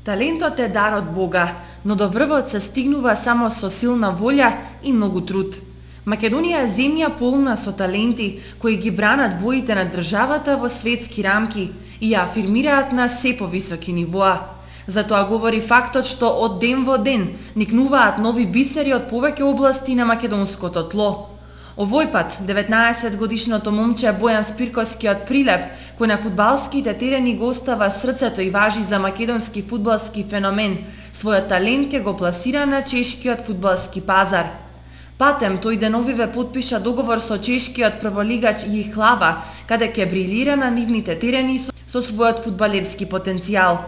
Талентот е дар од Бога, но до врвот се стигнува само со силна волја и многу труд. Македонија е земја полна со таленти кои ги бранат боите на државата во светски рамки и ја афирмираат на се повисоки нивоа. Затоа говори фактот што од ден во ден никнуваат нови бисери од повеќе области на македонското тло. Овој пат 19-годишното момче Бојан Спирковски од Прилеп, кој на фудбалските терени го остава срцето и важи за македонски фудбалски феномен, својот талент ке го пласира на чешкиот фудбалски пазар. Патем тој деновиве потпиша договор со чешкиот прволигач Јихлава, каде ке брилира на нивните терени со својот фудбалерски потенцијал.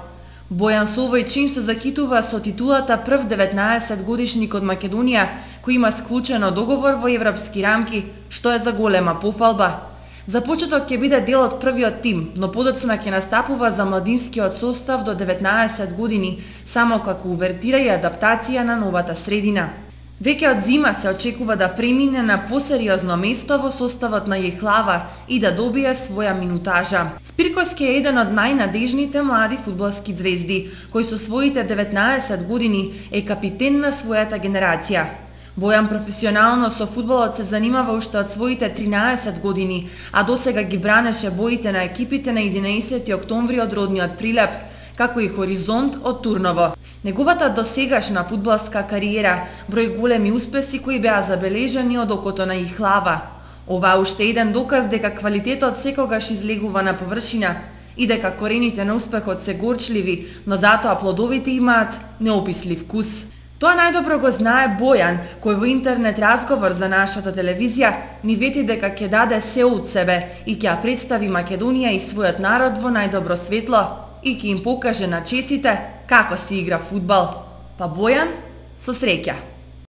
Бојан со овој чин се закитува со титулата прв 19-годишник од Македонија кој има склучено договор во европски рамки, што е за голема пофалба. За почеток ќе биде дел од првиот тим, но подоцна ќе настапува за младинскиот состав до 19 години, само како увертира и адаптација на новата средина. Веќе од зима се очекува да премине на посериозно место во составот на Јехлава и да добие своја минутажа. Спирковски е еден од најнадежните млади фудбалски звезди, кој со своите 19 години е капитен на својата генерација. Бојан професионално со фудбалот се занимава уште од своите 13 години, а досега ги бранеше боите на екипите на 11 октомври од родниот Прилеп, како и Хоризонт од Турново. Неговата досегашна фудбалска кариера број големи успеси кои беа забележани од окото на Јихлава. Ова уште еден доказ дека квалитетот секогаш излегува на површина и дека корените на успехот се горчливи, но затоа плодовите имаат неопислив вкус. Тоа најдобро го знае Бојан, кој во интернет разговор за нашата телевизија ни вети дека ќе даде се од себе и ќе ја представи Македонија и својот народ во најдобро светло и ќе им покаже на чесите како се игра фудбал. Па Бојан, со среќа!